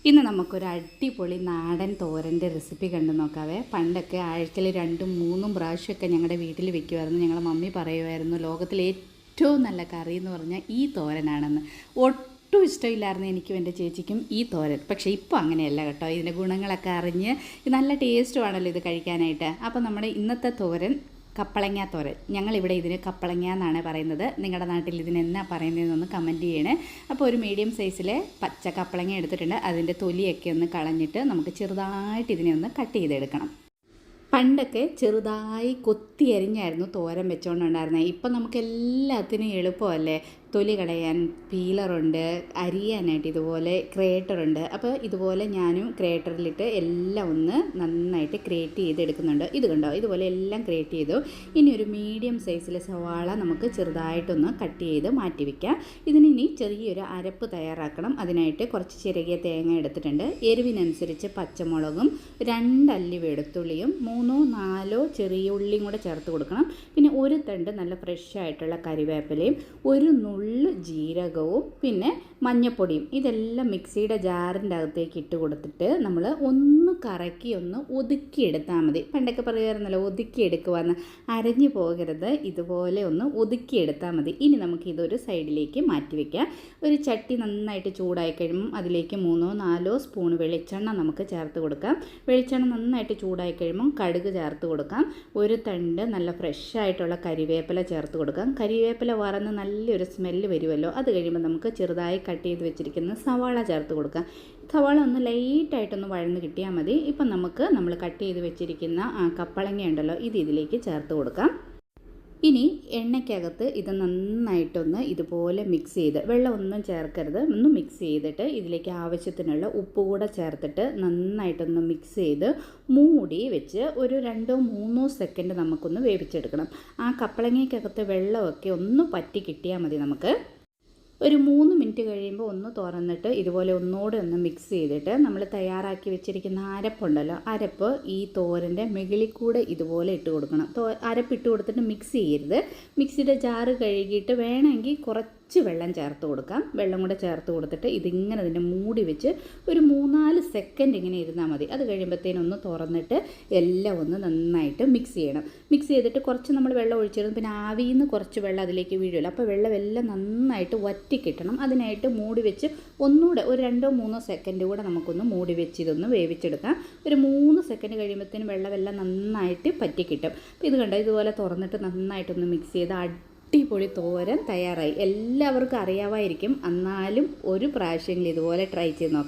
ഇന്ന് നമുക്കൊരു അടിപൊളി നാടൻ തോരൻ്റെ റെസിപ്പി കണ്ടു നോക്കാവേ. പണ്ടൊക്കെ ആഴ്ചയിൽ 2ഉം 3ഉം പ്രാവശ്യമൊക്കെ ഞങ്ങളുടെ വീട്ടിൽ വെക്കുമായിരുന്നു. ഞങ്ങളുടെ മമ്മി പറയുമായിരുന്നു ലോകത്തിലെ ഏറ്റവും നല്ല കറി എന്ന് പറഞ്ഞാൽ ഈ തോരനാണെന്ന്. ഒട്ടും ഇഷ്ടമില്ലായിരുന്നു എനിക്കും എൻ്റെ ചേച്ചിക്കും ഈ തോരൻ. പക്ഷേ ഇപ്പോൾ അങ്ങനെയല്ല കേട്ടോ. ഇതിൻ്റെ ഗുണങ്ങളൊക്കെ അറിഞ്ഞ് നല്ല ടേസ്റ്റുമാണല്ലോ ഇത് കഴിക്കാനായിട്ട്. അപ്പോൾ നമ്മുടെ ഇന്നത്തെ തോരൻ കപ്പളങ്ങ തോരൻ. ഞങ്ങളിവിടെ ഇതിന് കപ്പളങ്ങ എന്നാണ് പറയുന്നത്. നിങ്ങളുടെ നാട്ടിൽ ഇതിന് എന്നാ പറയുന്നതെന്നൊന്ന് കമൻറ്റ് ചെയ്യണേ. അപ്പോൾ ഒരു മീഡിയം സൈസിലെ പച്ച കപ്പളങ്ങ എടുത്തിട്ടുണ്ട്. അതിൻ്റെ തൊലിയൊക്കെ ഒന്ന് കളഞ്ഞിട്ട് നമുക്ക് ചെറുതായിട്ട് ഇതിനെ ഒന്ന് കട്ട് ചെയ്തെടുക്കണം. പണ്ടൊക്കെ ചെറുതായി കൊത്തി അരിഞ്ഞായിരുന്നു തോരൻ വെച്ചുകൊണ്ടുണ്ടായിരുന്നത്. ഇപ്പം നമുക്ക് എല്ലാത്തിനും എളുപ്പമല്ലേ. തൊലി കളയാൻ പീലറുണ്ട്, അരിയാനായിട്ട് ഇതുപോലെ ഗ്രേറ്ററുണ്ട്. അപ്പോൾ ഇതുപോലെ ഞാനും ഗ്രേറ്ററിലിട്ട് എല്ലാം ഒന്ന് നന്നായിട്ട് ഗ്രേറ്റ് ചെയ്തെടുക്കുന്നുണ്ട്. ഇത് കണ്ടോ, ഇതുപോലെ എല്ലാം ഗ്രേറ്റ് ചെയ്തു. ഇനി ഒരു മീഡിയം സൈസിലെ സവാള നമുക്ക് ചെറുതായിട്ടൊന്ന് കട്ട് ചെയ്ത് മാറ്റി വയ്ക്കാം. ഇതിനി ചെറിയൊരു അരപ്പ് തയ്യാറാക്കണം. അതിനായിട്ട് കുറച്ച് ചിരകിയ തേങ്ങ എടുത്തിട്ടുണ്ട്. എരിവിനനുസരിച്ച് പച്ചമുളകും 2 അല്ലി വെളുത്തുള്ളിയും 3-4 ചെറിയ ഉള്ളിയും കൂടെ ചേർത്ത് കൊടുക്കണം. പിന്നെ ഒരു തണ്ട് നല്ല ഫ്രഷ് ആയിട്ടുള്ള കരിവേപ്പിലയും ഒരു ജീരകവും പിന്നെ മഞ്ഞപ്പൊടിയും ഇതെല്ലാം മിക്സിയുടെ ജാറിൻ്റെ അകത്തേക്ക് ഇട്ട് കൊടുത്തിട്ട് നമ്മൾ ഒന്ന് കറക്കി ഒന്ന് ഒതുക്കിയെടുത്താൽ മതി. പണ്ടൊക്കെ പറയുമായിരുന്നല്ലോ ഒതുക്കിയെടുക്കുവാന്ന്. അരഞ്ഞു പോകരുത്, ഇതുപോലെ ഒന്ന് ഒതുക്കിയെടുത്താൽ മതി. ഇനി നമുക്ക് ഇതൊരു സൈഡിലേക്ക് മാറ്റി വയ്ക്കാം. ഒരു ചട്ടി നന്നായിട്ട് ചൂടായി കഴിയുമ്പം അതിലേക്ക് 3-4 സ്പൂൺ വെളിച്ചെണ്ണ നമുക്ക് ചേർത്ത് കൊടുക്കാം. വെളിച്ചെണ്ണ നന്നായിട്ട് ചൂടായി കഴിയുമ്പം കടുക് ചേർത്ത് കൊടുക്കാം. ഒരു തണ്ട് നല്ല ഫ്രഷ് ആയിട്ടുള്ള കരിവേപ്പില ചേർത്ത് കൊടുക്കാം. കരിവേപ്പില വറന്ന് നല്ലൊരു സ്മെല്ല് വരുമല്ലോ. അത് കഴിയുമ്പോൾ നമുക്ക് ചെറുതായി കട്ട് ചെയ്ത് വെച്ചിരിക്കുന്ന സവാള ചേർത്ത് കൊടുക്കാം. സവാള ഒന്ന് ലൈറ്റായിട്ടൊന്ന് വഴന്ന് കിട്ടിയാൽ മതി. ഇപ്പം നമ്മൾ കട്ട് ചെയ്ത് വെച്ചിരിക്കുന്ന കപ്പളങ്ങ ഉണ്ടല്ലോ, ഇത് ഇതിലേക്ക് ചേർത്ത് കൊടുക്കാം. ഇനി എണ്ണയ്ക്കകത്ത് ഇത് നന്നായിട്ടൊന്ന് ഇതുപോലെ മിക്സ് ചെയ്ത്, വെള്ളമൊന്നും ചേർക്കരുത്, ഒന്ന് മിക്സ് ചെയ്തിട്ട് ഇതിലേക്ക് ആവശ്യത്തിനുള്ള ഉപ്പ് കൂടെ ചേർത്തിട്ട് നന്നായിട്ടൊന്ന് മിക്സ് ചെയ്ത് മൂടി വെച്ച് ഒരു 2-3 സെക്കൻഡ് നമുക്കൊന്ന് വേവിച്ചെടുക്കണം. ആ കപ്പളങ്ങയ്ക്കകത്ത് വെള്ളമൊക്കെ ഒന്ന് പറ്റി കിട്ടിയാൽ മതി. നമുക്ക് ഒരു 3 മിനിറ്റ് കഴിയുമ്പോൾ ഒന്ന് തുറന്നിട്ട് ഇതുപോലെ ഒന്നുകൂടെ ഒന്ന് മിക്സ് ചെയ്തിട്ട് നമ്മൾ തയ്യാറാക്കി വെച്ചിരിക്കുന്ന അരപ്പുണ്ടല്ലോ, അരപ്പ് ഈ തോരൻ്റെ മുകളിൽ കൂടെ ഇതുപോലെ ഇട്ട് കൊടുക്കണം. അരപ്പ് ഇട്ട് കൊടുത്തിട്ട് മിക്സ് ചെയ്യരുത്. മിക്സിയുടെ ജാറ് കഴുകിയിട്ട് വേണമെങ്കിൽ കുറച്ച് വെള്ളം ചേർത്ത് കൊടുക്കാം. വെള്ളം കൂടെ ചേർത്ത് കൊടുത്തിട്ട് ഇതിങ്ങനെ ഇതിൻ്റെ മൂടി വെച്ച് ഒരു 3-4 സെക്കൻഡ് ഇങ്ങനെ ഇരുന്നാൽ മതി. അത് കഴിയുമ്പോഴത്തേനൊന്ന് തുറന്നിട്ട് എല്ലാം ഒന്ന് നന്നായിട്ട് മിക്സ് ചെയ്യണം. മിക്സ് ചെയ്തിട്ട് കുറച്ച് നമ്മൾ വെള്ളം ഒഴിച്ചിരുന്നു. പിന്നെ ആവിയിൽ നിന്ന് കുറച്ച് വെള്ളം അതിലേക്ക് വീഴുമല്ലോ. അപ്പോൾ വെള്ളം എല്ലാം നന്നായിട്ട് വറ്റി കിട്ടണം. അതിനായിട്ട് മൂടി വെച്ച് ഒന്നുകൂടെ ഒരു 2-3 സെക്കൻഡ് കൂടെ നമുക്കൊന്ന് മൂടി വെച്ച് ഇതൊന്ന് വേവിച്ചെടുക്കാം. ഒരു 3 സെക്കൻഡ് കഴിയുമ്പോഴത്തേനും വെള്ളമെല്ലാം നന്നായിട്ട് പറ്റി കിട്ടും. അപ്പോൾ ഇത് കണ്ടോ, ഇതുപോലെ തുറന്നിട്ട് നന്നായിട്ടൊന്ന് മിക്സ് ചെയ്ത് അടിപൊളി തോരൻ തയ്യാറായി. എല്ലാവർക്കും അറിയാമായിരിക്കും, എന്നാലും ഒരു പ്രാവശ്യമെങ്കിലും ഇതുപോലെ ട്രൈ ചെയ്ത് നോക്കാം.